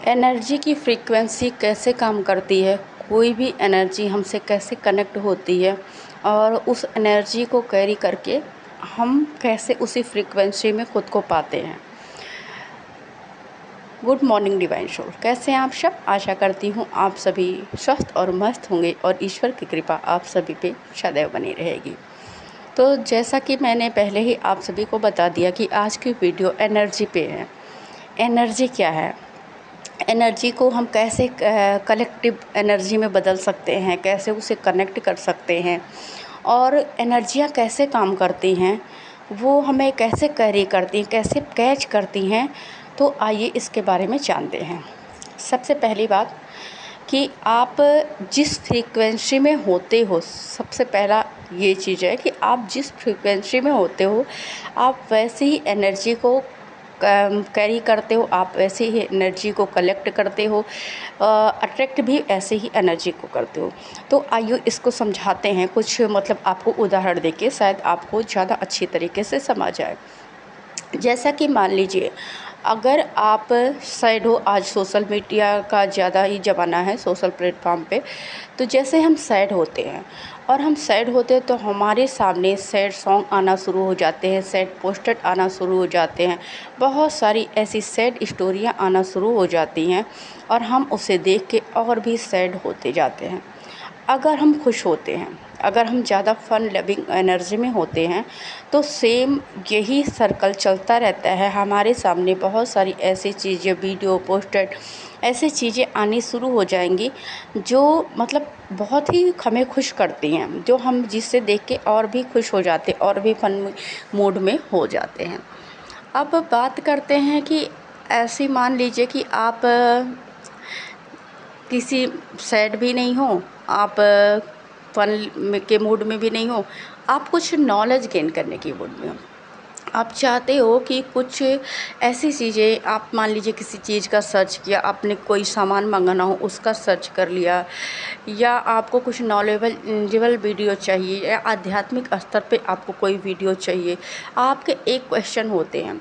Energy की frequency कैसे काम करती है, कोई भी एनर्जी हमसे कैसे कनेक्ट होती है और उस एनर्जी को कैरी करके हम कैसे उसी फ्रीक्वेंसी में खुद को पाते हैं। गुड मॉर्निंग डिवाइन सोल, कैसे हैं आप सब। आशा करती हूँ आप सभी स्वस्थ और मस्त होंगे और ईश्वर की कृपा आप सभी पे सदैव बनी रहेगी। तो जैसा कि मैंने पहले ही आप सभी को बता दिया कि आज की वीडियो एनर्जी पे है। एनर्जी क्या है, एनर्जी को हम कैसे कलेक्टिव एनर्जी में बदल सकते हैं, कैसे उसे कनेक्ट कर सकते हैं और एनर्जियाँ कैसे काम करती हैं, वो हमें कैसे कैरी करती हैं, कैसे कैच करती हैं। तो आइए इसके बारे में जानते हैं। सबसे पहली बात कि आप जिस फ्रीक्वेंसी में होते हो, सबसे पहला ये चीज़ है कि आप जिस फ्रीक्वेंसी में होते हो आप वैसे ही एनर्जी को कैरी करते हो, आप वैसे ही एनर्जी को कलेक्ट करते हो, अट्रैक्ट भी ऐसे ही एनर्जी को करते हो। तो आइए इसको समझाते हैं कुछ, मतलब आपको उदाहरण देके शायद आपको ज़्यादा अच्छी तरीके से समझ आए। जैसा कि मान लीजिए अगर आप सैड हो, आज सोशल मीडिया का ज़्यादा ही ज़माना है सोशल प्लेटफॉर्म पे, तो जैसे हम सैड होते हैं और हम सैड होते हैं तो हमारे सामने सैड सॉन्ग आना शुरू हो जाते हैं, सैड पोस्टर आना शुरू हो जाते हैं, बहुत सारी ऐसी सैड स्टोरियाँ आना शुरू हो जाती हैं और हम उसे देख के और भी सैड होते जाते हैं। अगर हम खुश होते हैं, अगर हम ज़्यादा फन लविंग एनर्जी में होते हैं तो सेम यही सर्कल चलता रहता है। हमारे सामने बहुत सारी ऐसी चीज़ें, वीडियो, पोस्टर, ऐसी चीज़ें आनी शुरू हो जाएंगी जो मतलब बहुत ही हमें खुश करती हैं, जो हम जिससे देख के और भी खुश हो जाते, और भी फन मूड में हो जाते हैं। अब बात करते हैं कि ऐसी मान लीजिए कि आप किसी सैड भी नहीं हो, आप फन के मूड में भी नहीं हो, आप कुछ नॉलेज गेन करने की मूड में हो। आप चाहते हो कि कुछ ऐसी चीज़ें, आप मान लीजिए किसी चीज़ का सर्च किया, आपने कोई सामान मंगाना हो उसका सर्च कर लिया, या आपको कुछ नॉलेजेबल वीडियो चाहिए, या आध्यात्मिक स्तर पे आपको कोई वीडियो चाहिए। आपके एक क्वेश्चन होते हैं।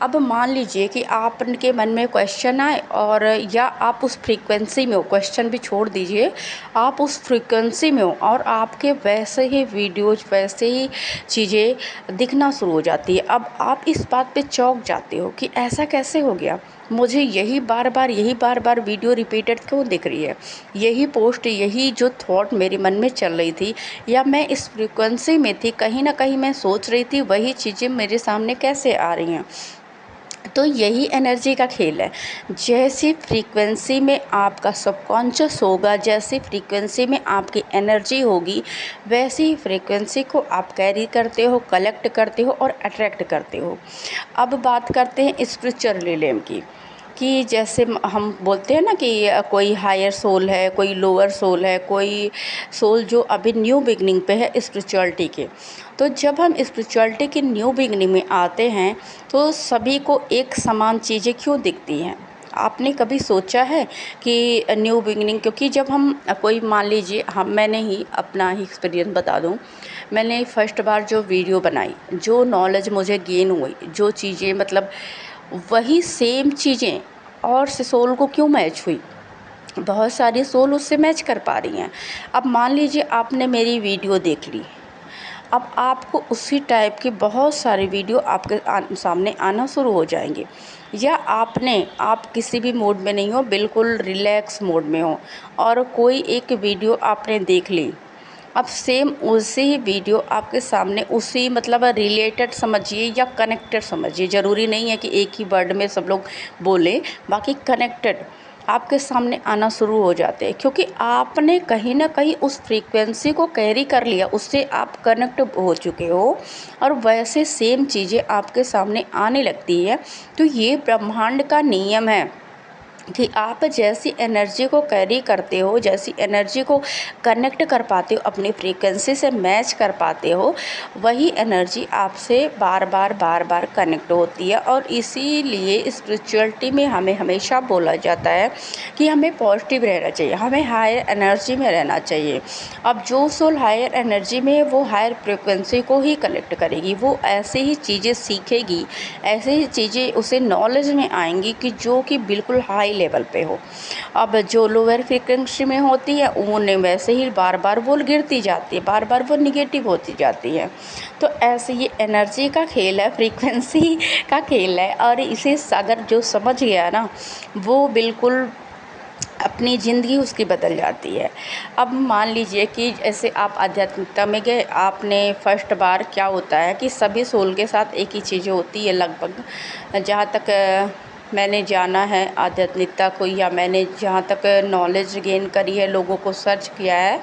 अब मान लीजिए कि आपके मन में क्वेश्चन आए और या आप उस फ्रीक्वेंसी में हो, क्वेश्चन भी छोड़ दीजिए, आप उस फ्रीक्वेंसी में हो और आपके वैसे ही वीडियोज, वैसे ही चीज़ें दिखना शुरू हो जाती है। अब आप इस बात पे चौंक जाते हो कि ऐसा कैसे हो गया, मुझे यही बार बार वीडियो रिपीटेड क्यों दिख रही है, यही पोस्ट, यही जो थॉट मेरे मन में चल रही थी या मैं इस फ्रीक्वेंसी में थी, कहीं ना कहीं मैं सोच रही थी, वही चीज़ें मेरे सामने कैसे आ रही हैं। तो यही एनर्जी का खेल है। जैसी फ्रीक्वेंसी में आपका सबकॉन्शियस होगा, जैसी फ्रीक्वेंसी में आपकी एनर्जी होगी, वैसी ही फ्रीक्वेंसी को आप कैरी करते हो, कलेक्ट करते हो और अट्रैक्ट करते हो। अब बात करते हैं स्पिरिचुअल रिलेम की, कि जैसे हम बोलते हैं ना कि कोई हायर सोल है, कोई लोअर सोल है, कोई सोल जो अभी न्यू बिगनिंग पे है स्पिरिचुअलिटी के। तो जब हम स्पिरिचुअलिटी की न्यू बिगनिंग में आते हैं तो सभी को एक समान चीज़ें क्यों दिखती हैं। आपने कभी सोचा है कि न्यू बिगनिंग, क्योंकि जब हम कोई, मान लीजिए मैंने ही अपना ही एक्सपीरियंस बता दूं, मैंने फर्स्ट बार जो वीडियो बनाई, जो नॉलेज मुझे गेन हुई, जो चीज़ें मतलब वही सेम चीज़ें और से सोल को क्यों मैच हुई, बहुत सारी सोल उससे मैच कर पा रही हैं। अब मान लीजिए आपने मेरी वीडियो देख ली, अब आपको उसी टाइप की बहुत सारी वीडियो आपके सामने आना शुरू हो जाएंगे। या आप किसी भी मोड में नहीं हो, बिल्कुल रिलैक्स मोड में हो और कोई एक वीडियो आपने देख ली, अब सेम उसी ही वीडियो आपके सामने उसी मतलब रिलेटेड समझिए या कनेक्टेड समझिए, ज़रूरी नहीं है कि एक ही वर्ड में सब लोग बोलें, बाकी कनेक्टेड आपके सामने आना शुरू हो जाते हैं, क्योंकि आपने कहीं ना कहीं उस फ्रीक्वेंसी को कैरी कर लिया, उससे आप कनेक्ट हो चुके हो और वैसे सेम चीज़ें आपके सामने आने लगती है। तो ये ब्रह्मांड का नियम है कि आप जैसी एनर्जी को कैरी करते हो, जैसी एनर्जी को कनेक्ट कर पाते हो, अपनी फ्रीक्वेंसी से मैच कर पाते हो, वही एनर्जी आपसे बार बार कनेक्ट होती है। और इसीलिए स्पिरिचुअलिटी में हमें हमेशा बोला जाता है कि हमें पॉजिटिव रहना चाहिए, हमें हायर एनर्जी में रहना चाहिए। अब जो सोल हायर एनर्जी में है वो हायर फ्रीक्वेंसी को ही कनेक्ट करेगी, वो ऐसे ही चीज़ें सीखेगी, ऐसे ही चीज़ें उसे नॉलेज में आएंगी कि जो कि बिल्कुल हाई लेवल पे हो। अब जो लोअर फ्रीक्वेंसी में होती है उन्हें वैसे ही बार बार वो गिरती जाती है, बार बार वो निगेटिव होती जाती है। तो ऐसे ये एनर्जी का खेल है, फ्रीक्वेंसी का खेल है, और इसे अगर जो समझ गया ना वो बिल्कुल अपनी ज़िंदगी उसकी बदल जाती है। अब मान लीजिए कि ऐसे आप आध्यात्मिकता में गए, आपने फर्स्ट बार क्या होता है कि सभी सोल के साथ एक ही चीज़ें होती है लगभग, जहाँ तक मैंने जाना है आध्यात्मिकता को, या मैंने जहाँ तक नॉलेज गेन करी है, लोगों को सर्च किया है,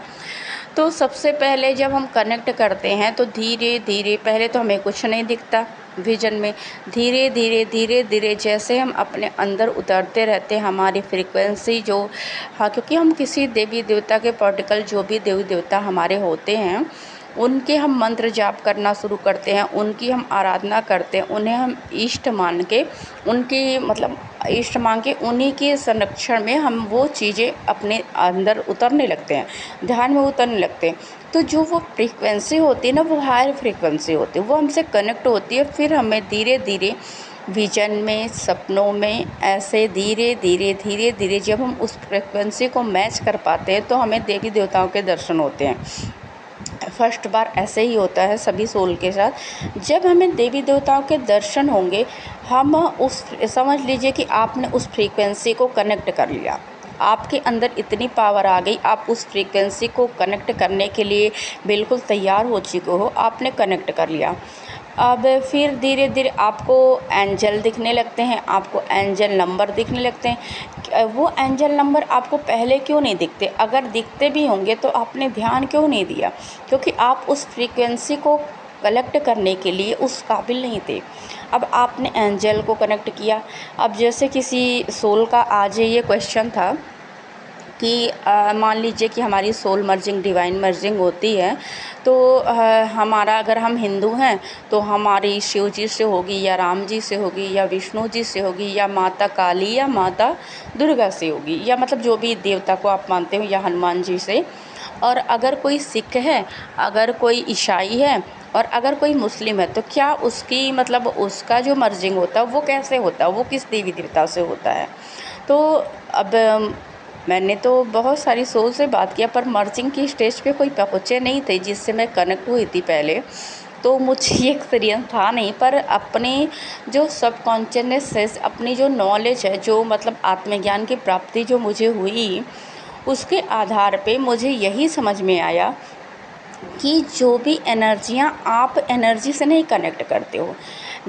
तो सबसे पहले जब हम कनेक्ट करते हैं तो धीरे धीरे, पहले तो हमें कुछ नहीं दिखता विजन में, धीरे धीरे धीरे धीरे जैसे हम अपने अंदर उतरते रहते हैं हमारी फ्रीक्वेंसी जो, हाँ, क्योंकि हम किसी देवी देवता के पार्टिकल, जो भी देवी देवता हमारे होते हैं उनके हम मंत्र जाप करना शुरू करते हैं, उनकी हम आराधना करते हैं, उन्हें हम इष्ट मान के, उनकी मतलब इष्ट मान के उन्हीं के संरक्षण में हम वो चीज़ें अपने अंदर उतरने लगते हैं, ध्यान में उतरने लगते हैं। तो जो वो फ्रीक्वेंसी होती है ना, वो हायर फ्रीक्वेंसी होती है, वो हमसे कनेक्ट होती है। फिर हमें धीरे धीरे विजन में, सपनों में, ऐसे धीरे धीरे धीरे धीरे जब हम उस फ्रीक्वेंसी को मैच कर पाते हैं तो हमें देवी देवताओं के दर्शन होते हैं। फर्स्ट बार ऐसे ही होता है सभी सोल के साथ। जब हमें देवी देवताओं के दर्शन होंगे, हम उस, समझ लीजिए कि आपने उस फ्रीक्वेंसी को कनेक्ट कर लिया, आपके अंदर इतनी पावर आ गई, आप उस फ्रीक्वेंसी को कनेक्ट करने के लिए बिल्कुल तैयार हो चुके हो, आपने कनेक्ट कर लिया। अब फिर धीरे धीरे आपको एंजल दिखने लगते हैं, आपको एंजल नंबर दिखने लगते हैं। वो एंजल नंबर आपको पहले क्यों नहीं दिखते? अगर दिखते भी होंगे तो आपने ध्यान क्यों नहीं दिया? क्योंकि आप उस फ्रीक्वेंसी को कलेक्ट करने के लिए उस काबिल नहीं थे। अब आपने एंजल को कनेक्ट किया। अब जैसे किसी सोल का आज ये क्वेश्चन था कि मान लीजिए कि हमारी सोल मर्जिंग, डिवाइन मर्जिंग होती है, तो हमारा, अगर हम हिंदू हैं तो हमारी शिव जी से होगी, या राम जी से होगी, या विष्णु जी से होगी, या माता काली या माता दुर्गा से होगी, या मतलब जो भी देवता को आप मानते हो, या हनुमान जी से। और अगर कोई सिख है, अगर कोई ईसाई है, और अगर कोई मुस्लिम है, तो क्या उसकी मतलब उसका जो मर्जिंग होता है वो कैसे होता है, वो किस देवी देवता से होता है? तो अब मैंने तो बहुत सारी सोल से बात किया, पर मर्जिंग की स्टेज पे कोई पहुँचे नहीं थे जिससे मैं कनेक्ट हुई थी पहले, तो मुझे ये एक्सपीरियंस था नहीं। पर अपने जो सबकॉन्शियसनेस है, अपनी जो नॉलेज है, जो मतलब आत्मज्ञान की प्राप्ति जो मुझे हुई, उसके आधार पे मुझे यही समझ में आया कि जो भी एनर्जियाँ, आप एनर्जी से नहीं कनेक्ट करते हो,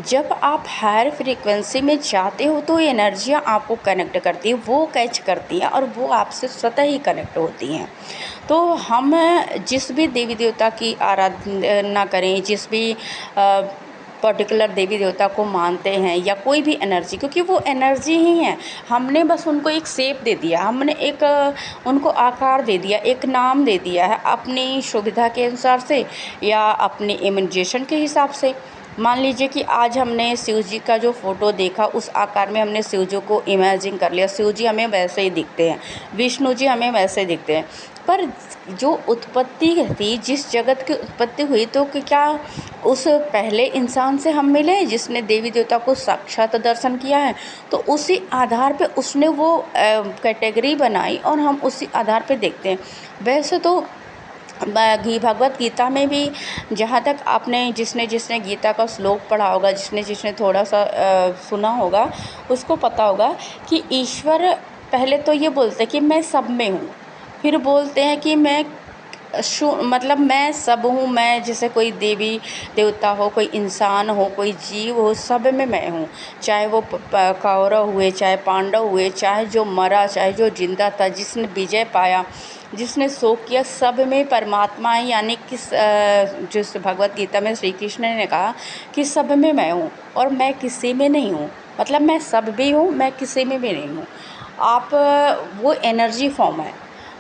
जब आप हायर फ्रीक्वेंसी में जाते हो तो एनर्जियाँ आपको कनेक्ट करती है, वो कैच करती हैं, और वो आपसे स्वतः ही कनेक्ट होती हैं। तो हम जिस भी देवी देवता की आराधना करें, जिस भी पर्टिकुलर देवी देवता को मानते हैं, या कोई भी एनर्जी, क्योंकि वो एनर्जी ही है, हमने बस उनको एक शेप दे दिया, हमने एक उनको आकार दे दिया, एक नाम दे दिया है अपनी सुविधा के अनुसार से, या अपने इमेजिनेशन के हिसाब से। मान लीजिए कि आज हमने शिव जी का जो फ़ोटो देखा, उस आकार में हमने शिव जी को इमेजिन कर लिया, शिव जी हमें वैसे ही दिखते हैं, विष्णु जी हमें वैसे ही दिखते हैं। पर जो उत्पत्ति थी, जिस जगत की उत्पत्ति हुई, तो क्या उस पहले इंसान से हम मिले जिसने देवी देवता को साक्षात दर्शन किया है? तो उसी आधार पे उसने वो कैटेगरी बनाई, और हम उसी आधार पे देखते हैं। वैसे तो भगवत गीता में भी, जहाँ तक आपने, जिसने जिसने गीता का श्लोक पढ़ा होगा, जिसने जिसने थोड़ा सा सुना होगा, उसको पता होगा कि ईश्वर पहले तो ये बोलते हैं कि मैं सब में हूँ, फिर बोलते हैं कि मैं मतलब मैं सब हूँ। मैं, जैसे कोई देवी देवता हो, कोई इंसान हो, कोई जीव हो, सब में मैं हूँ। चाहे वो कौरव हुए, चाहे पांडव हुए, चाहे जो मरा, चाहे जो जिंदा था, जिसने विजय पाया, जिसने शोक किया, सब में परमात्मा है। यानी कि जिस भगवत गीता में श्री कृष्ण ने कहा कि सब में मैं हूँ और मैं किसी में नहीं हूँ, मतलब मैं सब भी हूँ, मैं किसी में भी नहीं हूँ। आप वो एनर्जी फॉर्म है,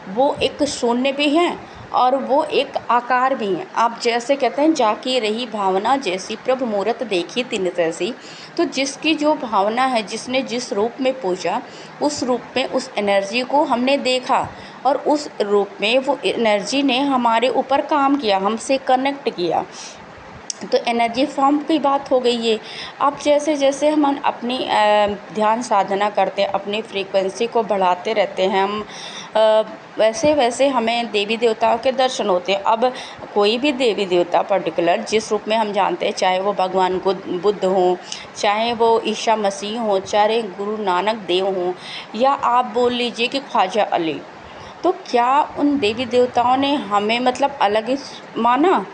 वो एक शून्य भी है और वो एक आकार भी है। आप जैसे कहते हैं, जाकी रही भावना जैसी प्रभु मूरत देखी तिन तैसी। तो जिसकी जो भावना है, जिसने जिस रूप में पूजा, उस रूप में उस एनर्जी को हमने देखा, और उस रूप में वो एनर्जी ने हमारे ऊपर काम किया, हमसे कनेक्ट किया। तो एनर्जी फॉर्म की बात हो गई है। अब जैसे जैसे हम अपनी ध्यान साधना करते हैं, अपनी फ्रीक्वेंसी को बढ़ाते रहते हैं हम, वैसे वैसे हमें देवी देवताओं के दर्शन होते हैं। अब कोई भी देवी देवता पर्टिकुलर जिस रूप में हम जानते हैं, चाहे वो भगवान बुद्ध हों, चाहे वो ईसा मसीह हों, चाहे गुरु नानक देव हों, या आप बोल लीजिए कि ख्वाजा अली, तो क्या उन देवी देवताओं ने हमें मतलब अलग ही माना?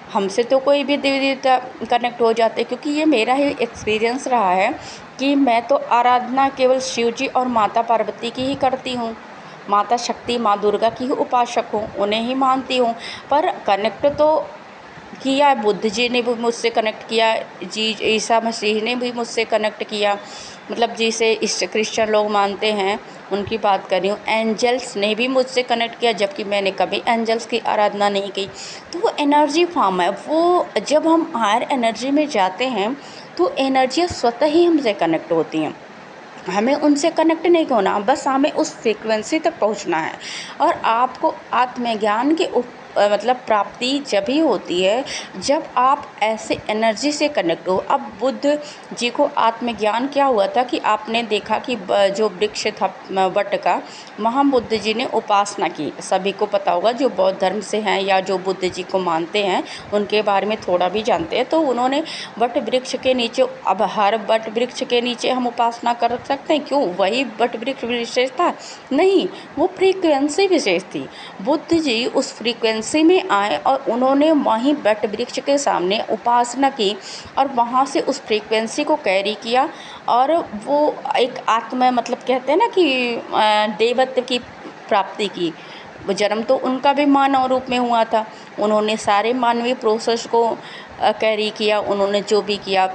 हमसे तो कोई भी देवी देवता कनेक्ट हो जाते, क्योंकि ये मेरा ही एक्सपीरियंस रहा है कि मैं तो आराधना केवल शिव जी और माता पार्वती की ही करती हूँ, माता शक्ति, माँ दुर्गा की ही उपासक हूँ, उन्हें ही मानती हूँ। पर कनेक्ट तो किया, बुद्ध जी ने भी मुझसे कनेक्ट किया, जी ईसा मसीह ने भी मुझसे कनेक्ट किया, मतलब जिसे इस क्रिश्चियन लोग मानते हैं उनकी बात कर रही हूँ। एंजल्स ने भी मुझसे कनेक्ट किया, जबकि मैंने कभी एंजल्स की आराधना नहीं की। तो वो एनर्जी फॉर्म है, वो जब हम हायर एनर्जी में जाते हैं तो एनर्जी स्वतः ही हमसे कनेक्ट होती हैं। हमें उनसे कनेक्ट नहीं होना, बस हमें उस फ्रीक्वेंसी तक पहुंचना है। और आपको आत्मज्ञान की मतलब प्राप्ति जब ही होती है जब आप ऐसे एनर्जी से कनेक्ट हो। अब बुद्ध जी को आत्मज्ञान क्या हुआ था कि आपने देखा कि जो वृक्ष था वट का, वहाँ बुद्ध जी ने उपासना की। सभी को पता होगा जो बौद्ध धर्म से हैं या जो बुद्ध जी को मानते हैं, उनके बारे में थोड़ा भी जानते हैं। तो उन्होंने वट वृक्ष के नीचे, अब हर वट वृक्ष के नीचे हम उपासना कर सकते हैं, क्यों? वही वट वृक्ष विशेष था? नहीं, वो फ्रीक्वेंसी विशेष थी। बुद्ध जी उस फ्रीक्वेंसी में आए और उन्होंने वहीं वट वृक्ष के सामने उपासना की और वहाँ से उस फ्रीक्वेंसी को कैरी किया। और वो एक आत्मा, मतलब कहते हैं ना कि देवत्व की प्राप्ति की। वो जन्म तो उनका भी मानव रूप में हुआ था, उन्होंने सारे मानवीय प्रोसेस को कैरी किया। उन्होंने जो भी किया,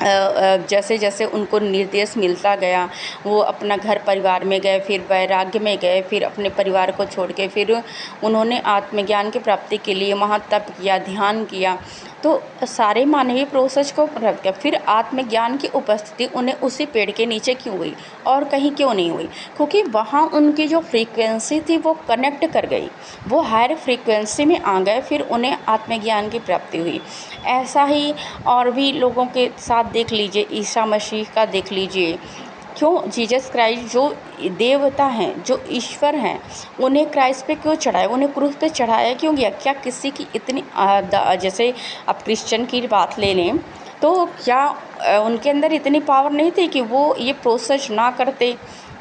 जैसे जैसे उनको निर्देश मिलता गया, वो अपना घर परिवार में गए, फिर वैराग्य में गए, फिर अपने परिवार को छोड़ के फिर उन्होंने आत्मज्ञान की प्राप्ति के लिए वहाँ तप किया, ध्यान किया। तो सारे मानवीय प्रोसेस को रख के फिर आत्मज्ञान की उपस्थिति उन्हें उसी पेड़ के नीचे क्यों हुई और कहीं क्यों नहीं हुई? क्योंकि वहाँ उनकी जो फ्रीक्वेंसी थी वो कनेक्ट कर गई, वो हायर फ्रीक्वेंसी में आ गए, फिर उन्हें आत्मज्ञान की प्राप्ति हुई। ऐसा ही और भी लोगों के साथ देख लीजिए, ईसा मसीह का देख लीजिए, क्यों जीसस क्राइस्ट जो देवता हैं, जो ईश्वर हैं, उन्हें क्राइस्ट पे क्यों चढ़ाया, उन्हें क्रूस पे चढ़ाया क्यों गया? क्या किसी की इतनी जैसे अब क्रिश्चियन की बात ले लें तो क्या उनके अंदर इतनी पावर नहीं थी कि वो ये प्रोसेस ना करते,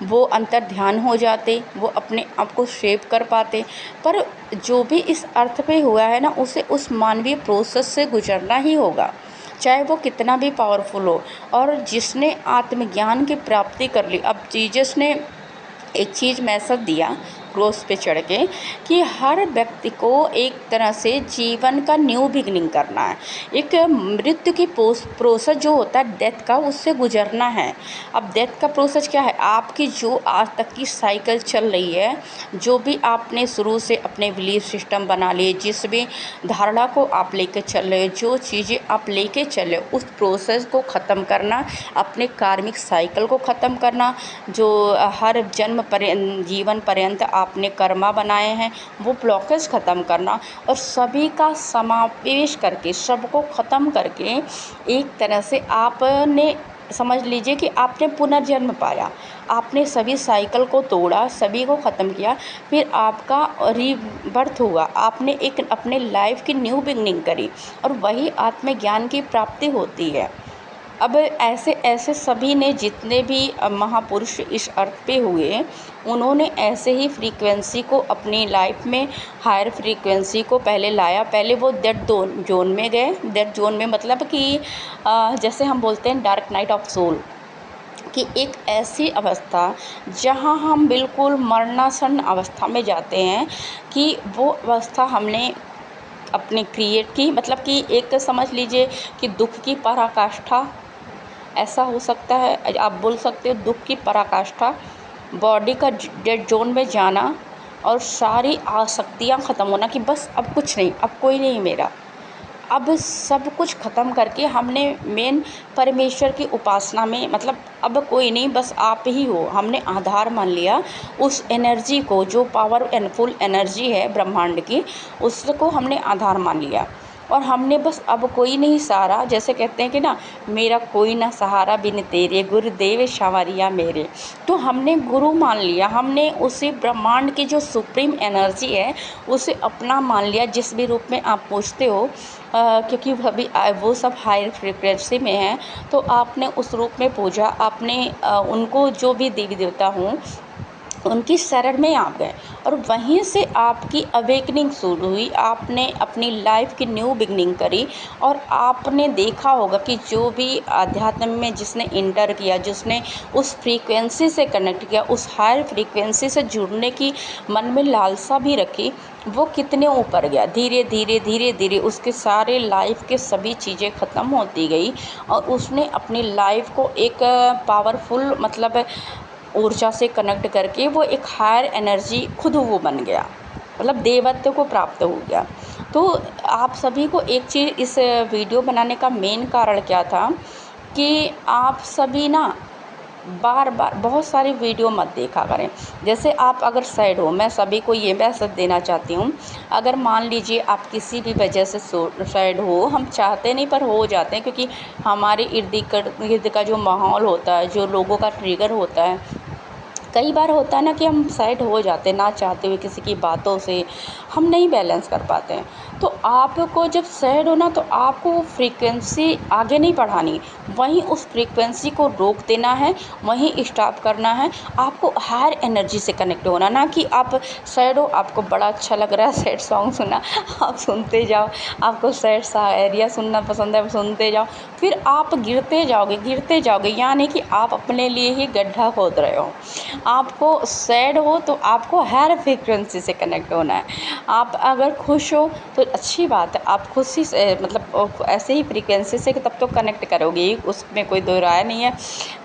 वो अंतर ध्यान हो जाते, वो अपने आप को शेप कर पाते? पर जो भी इस अर्थ पे हुआ है ना, उसे उस मानवीय प्रोसेस से गुजरना ही होगा, चाहे वो कितना भी पावरफुल हो। और जिसने आत्मज्ञान की प्राप्ति कर ली, अब जीसस ने एक चीज़ मैसेज दिया क्रॉस पे चढ़ के कि हर व्यक्ति को एक तरह से जीवन का न्यू बिगनिंग करना है, एक मृत्यु की प्रोसेस जो होता है डेथ का, उससे गुजरना है। अब डेथ का प्रोसेस क्या है? आपकी जो आज तक की साइकिल चल रही है, जो भी आपने शुरू से अपने बिलीफ सिस्टम बना लिए, जिस भी धारणा को आप लेके चल रहे हो, जो चीज़ें आप लेके चले, उस प्रोसेस को ख़त्म करना, अपने कार्मिक साइकिल को ख़त्म करना, जो हर जन्म जीवन पर्यंत आपने कर्मा बनाए हैं वो ब्लॉकेज ख़त्म करना, और सभी का समावेश करके, सबको ख़त्म करके एक तरह से आपने समझ लीजिए कि आपने पुनर्जन्म पाया, आपने सभी साइकिल को तोड़ा, सभी को ख़त्म किया, फिर आपका रीबर्थ हुआ, आपने एक अपने लाइफ की न्यू बिगनिंग करी, और वही आत्मज्ञान की प्राप्ति होती है। अब ऐसे ऐसे सभी ने, जितने भी महापुरुष इस अर्थ पे हुए, उन्होंने ऐसे ही फ्रीक्वेंसी को अपनी लाइफ में, हायर फ्रीक्वेंसी को पहले लाया। पहले वो डेड जोन में गए। डेड जोन में मतलब कि जैसे हम बोलते हैं डार्क नाइट ऑफ सोल, कि एक ऐसी अवस्था जहां हम बिल्कुल मरणासन अवस्था में जाते हैं, कि वो अवस्था हमने अपने क्रिएट की, मतलब कि एक समझ लीजिए कि दुख की पराकाष्ठा, ऐसा हो सकता है। आप बोल सकते हो दुख की पराकाष्ठा, बॉडी का डेड जोन में जाना, और सारी आसक्तियाँ ख़त्म होना कि बस अब कुछ नहीं, अब कोई नहीं मेरा, अब सब कुछ ख़त्म करके हमने मेन परमेश्वर की उपासना में, मतलब अब कोई नहीं, बस आप ही हो, हमने आधार मान लिया उस एनर्जी को, जो पावर एंड फुल एनर्जी है ब्रह्मांड की, उसको हमने आधार मान लिया। और हमने बस अब कोई नहीं सहारा, जैसे कहते हैं कि ना, मेरा कोई ना सहारा बिन तेरे गुरुदेव संवरिया मेरे। तो हमने गुरु मान लिया, हमने उसी ब्रह्मांड की जो सुप्रीम एनर्जी है उसे अपना मान लिया, जिस भी रूप में आप पूछते हो, क्योंकि अभी वो सब हायर फ्रीक्वेंसी में है। तो आपने उस रूप में पूजा, आपने उनको जो भी देवी देवता हों उनकी शरण में आ गए, और वहीं से आपकी अवेकनिंग शुरू हुई। आपने अपनी लाइफ की न्यू बिगनिंग करी, और आपने देखा होगा कि जो भी अध्यात्म में जिसने इंटर किया, जिसने उस फ्रीक्वेंसी से कनेक्ट किया, उस हायर फ्रीक्वेंसी से जुड़ने की मन में लालसा भी रखी, वो कितने ऊपर गया। धीरे धीरे धीरे धीरे उसके सारे लाइफ के सभी चीज़ें ख़त्म होती गई, और उसने अपनी लाइफ को एक पावरफुल मतलब ऊर्जा से कनेक्ट करके वो एक हायर एनर्जी खुद वो बन गया, मतलब देवत्व को प्राप्त हो गया। तो आप सभी को एक चीज़ इस वीडियो बनाने का मेन कारण क्या था कि आप सभी ना बार बार बहुत सारी वीडियो मत देखा करें। जैसे आप अगर सैड हो, मैं सभी को ये मैसेज देना चाहती हूँ, अगर मान लीजिए आप किसी भी वजह से सैड हो, हम चाहते नहीं पर हो जाते हैं, क्योंकि हमारे इर्द गिर्द का जो माहौल होता है, जो लोगों का ट्रिगर होता है, कई बार होता है ना कि हम सैड हो जाते हैं ना चाहते हुए, किसी की बातों से हम नहीं बैलेंस कर पाते हैं। तो आपको जब सैड होना, तो आपको वो फ्रीक्वेंसी आगे नहीं बढ़ानी, वहीं उस फ्रीक्वेंसी को रोक देना है, वहीं स्टॉप करना है। आपको हायर एनर्जी से कनेक्ट होना, ना कि आप सैड हो, आपको बड़ा अच्छा लग रहा है सैड सॉन्ग सुनना, आप सुनते जाओ, आपको सैड शायरियाँ सुनना पसंद है, सुनते जाओ, फिर आप गिरते जाओगे, यानी कि आप अपने लिए ही गड्ढा खोद रहे हो। आपको सैड हो तो आपको हायर फ्रीक्वेंसी से कनेक्ट होना है। आप अगर खुश हो तो अच्छी बात है, आप खुशी से मतलब ऐसे ही फ्रीक्वेंसी से तब तो कनेक्ट करोगे ही, उसमें कोई दो राय नहीं है।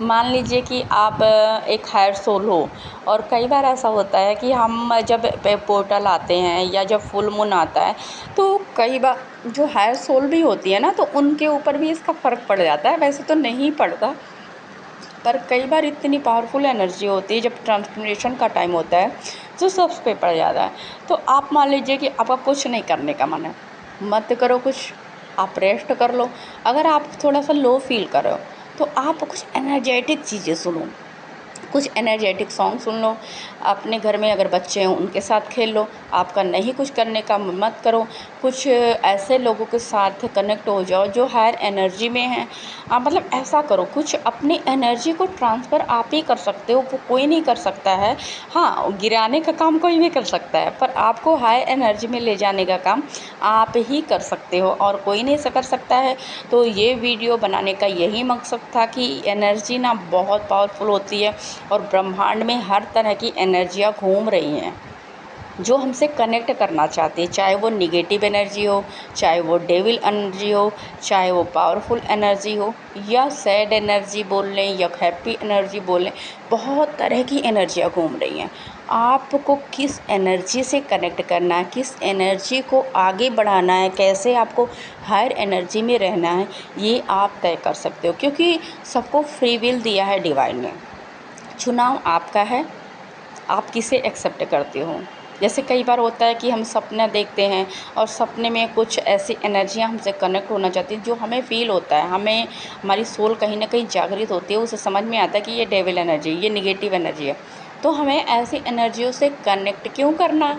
मान लीजिए कि आप एक हायर सोल हो, और कई बार ऐसा होता है कि हम जब पोर्टल आते हैं या जब फुल मून आता है, तो कई बार जो हायर सोल भी होती है ना, तो उनके ऊपर भी इसका फ़र्क पड़ जाता है। वैसे तो नहीं पड़ता, पर कई बार इतनी पावरफुल एनर्जी होती है जब ट्रांसफॉर्मेशन का टाइम होता है, तो सब पे पड़ जाता है। तो आप मान लीजिए कि आपका कुछ नहीं करने का मन है, मत करो कुछ, आप रेस्ट कर लो। अगर आप थोड़ा सा लो फील कर रहे हो, तो आप कुछ एनर्जेटिक चीज़ें सुनो, कुछ एनर्जेटिक सॉन्ग सुन लो। अपने घर में अगर बच्चे हैं उनके साथ खेल लो। आपका नहीं कुछ करने का मत करो, कुछ ऐसे लोगों के साथ कनेक्ट हो जाओ जो हायर एनर्जी में हैं। मतलब ऐसा करो, कुछ अपनी एनर्जी को ट्रांसफ़र आप ही कर सकते हो, वो कोई नहीं कर सकता है। हाँ, गिराने का काम कोई भी कर सकता है, पर आपको हाई एनर्जी में ले जाने का काम आप ही कर सकते हो, और कोई नहीं कर सकता है। तो ये वीडियो बनाने का यही मकसद था कि एनर्जी ना बहुत पावरफुल होती है, और ब्रह्मांड में हर तरह की एनर्जियाँ घूम रही हैं जो हमसे कनेक्ट करना चाहती है, चाहे वो निगेटिव एनर्जी हो, चाहे वो डेविल एनर्जी हो, चाहे वो पावरफुल एनर्जी हो, या सैड एनर्जी बोल लें या हैप्पी एनर्जी बोल लें, बहुत तरह की एनर्जियाँ घूम रही हैं। आपको किस एनर्जी से कनेक्ट करना है, किस एनर्जी को आगे बढ़ाना है, कैसे आपको हायर एनर्जी में रहना है, ये आप तय कर सकते हो, क्योंकि सबको फ्री विल दिया है डिवाइन ने। चुनाव आपका है, आप किसे एक्सेप्ट करते हो। जैसे कई बार होता है कि हम सपना देखते हैं, और सपने में कुछ ऐसी एनर्जियाँ हमसे कनेक्ट होना चाहती हैं जो हमें फ़ील होता है, हमें हमारी सोल कहीं ना कहीं जागृत होती है, उसे समझ में आता है कि ये डेविल एनर्जी, ये निगेटिव एनर्जी है। तो हमें ऐसी एनर्जियों से कनेक्ट क्यों करना,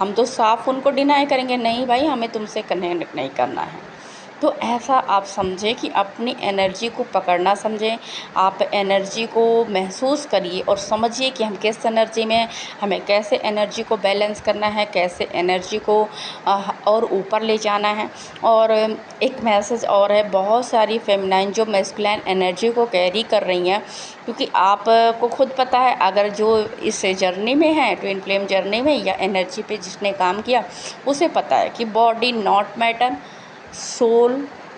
हम तो साफ उनको डिनाई करेंगे, नहीं भाई हमें तुमसे कनेक्ट नहीं करना है। तो ऐसा आप समझें कि अपनी एनर्जी को पकड़ना समझें, आप एनर्जी को महसूस करिए और समझिए कि हम किस एनर्जी में हैं, हमें कैसे एनर्जी को बैलेंस करना है, कैसे एनर्जी को और ऊपर ले जाना है। और एक मैसेज और है, बहुत सारी फेमिनाइन जो मैस्कुलाइन एनर्जी को कैरी कर रही हैं, क्योंकि आपको खुद पता है, अगर जो इस जर्नी में है, ट्विन फ्लेम जर्नी में या एनर्जी पे जिसने काम किया, उसे पता है कि बॉडी नॉट मैटर, सोल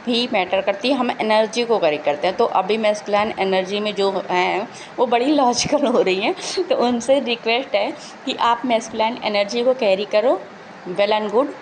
भी मैटर करती है, हम एनर्जी को कैरी करते हैं। तो अभी मैस्कुलाइन एनर्जी में जो हैं वो बड़ी लॉजिकल हो रही हैं, तो उनसे रिक्वेस्ट है कि आप मैस्कुलाइन एनर्जी को कैरी करो, वेल एंड गुड।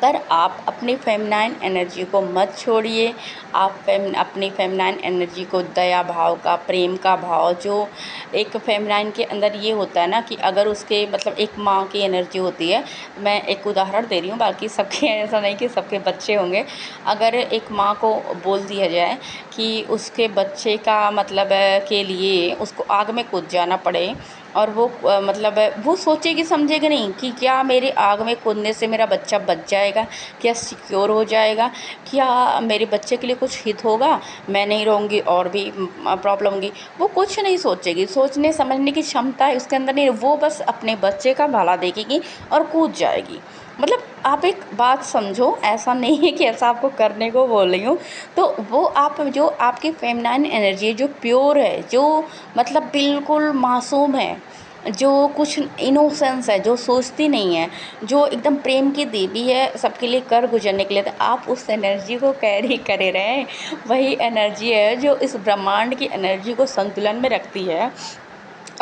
पर आप अपनी फेमिनाइन एनर्जी को मत छोड़िए। आप अपनी फेमिनाइन एनर्जी को दया भाव का, प्रेम का भाव, जो एक फेमिनाइन के अंदर ये होता है ना कि अगर उसके मतलब एक माँ की एनर्जी होती है, मैं एक उदाहरण दे रही हूँ, बाकी सबके ऐसा नहीं कि सबके बच्चे होंगे। अगर एक माँ को बोल दिया जाए कि उसके बच्चे का मतलब के लिए उसको आग में कूद जाना पड़े, और वो मतलब वो सोचेगी समझेगी नहीं कि क्या मेरे आग में कूदने से मेरा बच्चा बच जाएगा, क्या सिक्योर हो जाएगा, क्या मेरे बच्चे के लिए कुछ हित होगा, मैं नहीं रहूँगी और भी प्रॉब्लम होगी। वो कुछ नहीं सोचेगी, सोचने समझने की क्षमता है उसके अंदर नहीं, वो बस अपने बच्चे का भला देखेगी और कूद जाएगी। मतलब आप एक बात समझो, ऐसा नहीं है कि ऐसा आपको करने को बोल रही हूँ। तो वो आप जो आपकी फेमिनाइन एनर्जी है, जो प्योर है, जो मतलब बिल्कुल मासूम है, जो कुछ इनोसेंस है, जो सोचती नहीं है, जो एकदम प्रेम की देवी है सबके लिए कर गुजरने के लिए, तो आप उस एनर्जी को कैरी करे रहें। वही एनर्जी है जो इस ब्रह्मांड की एनर्जी को संतुलन में रखती है।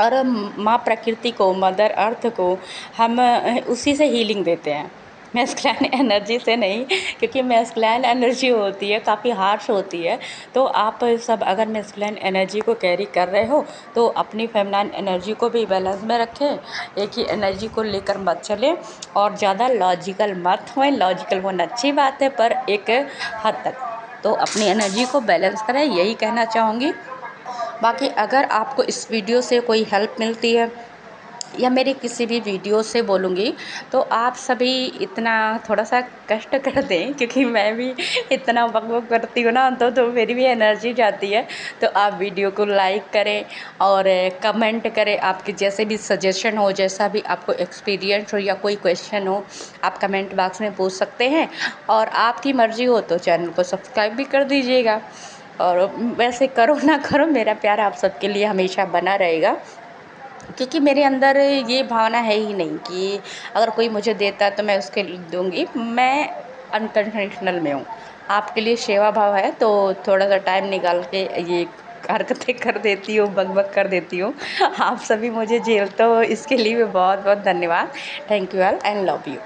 और माँ प्रकृति को, मदर अर्थ को हम उसी से हीलिंग देते हैं, मैस्कुलिन एनर्जी से नहीं, क्योंकि मैस्कुलिन एनर्जी होती है काफ़ी हार्श होती है। तो आप सब अगर मैस्कुलिन एनर्जी को कैरी कर रहे हो तो अपनी फेमिनिन एनर्जी को भी बैलेंस में रखें, एक ही एनर्जी को लेकर मत चलें और ज़्यादा लॉजिकल मत होएं। लॉजिकल होना अच्छी बात है पर एक हद तक, तो अपनी एनर्जी को बैलेंस करें, यही कहना चाहूँगी। बाकी अगर आपको इस वीडियो से कोई हेल्प मिलती है या मेरी किसी भी वीडियो से बोलूँगी, तो आप सभी इतना थोड़ा सा कष्ट कर दें, क्योंकि मैं भी इतना बक करती हूँ ना, तो मेरी भी एनर्जी जाती है। तो आप वीडियो को लाइक करें और कमेंट करें, आपके जैसे भी सजेशन हो, जैसा भी आपको एक्सपीरियंस हो या कोई क्वेश्चन हो, आप कमेंट बॉक्स में पूछ सकते हैं। और आपकी मर्ज़ी हो तो चैनल को सब्सक्राइब भी कर दीजिएगा। और वैसे करो ना करो, मेरा प्यार आप सबके लिए हमेशा बना रहेगा, क्योंकि मेरे अंदर ये भावना है ही नहीं कि अगर कोई मुझे देता है तो मैं उसके लिए दूँगी। मैं अनकंडीशनल में हूँ, आपके लिए सेवा भाव है, तो थोड़ा सा टाइम निकाल के ये हरकतें कर देती हूँ, बक कर देती हूँ। आप सभी मुझे झेलते हो, इसके लिए भी बहुत बहुत धन्यवाद। Thank you all and love you.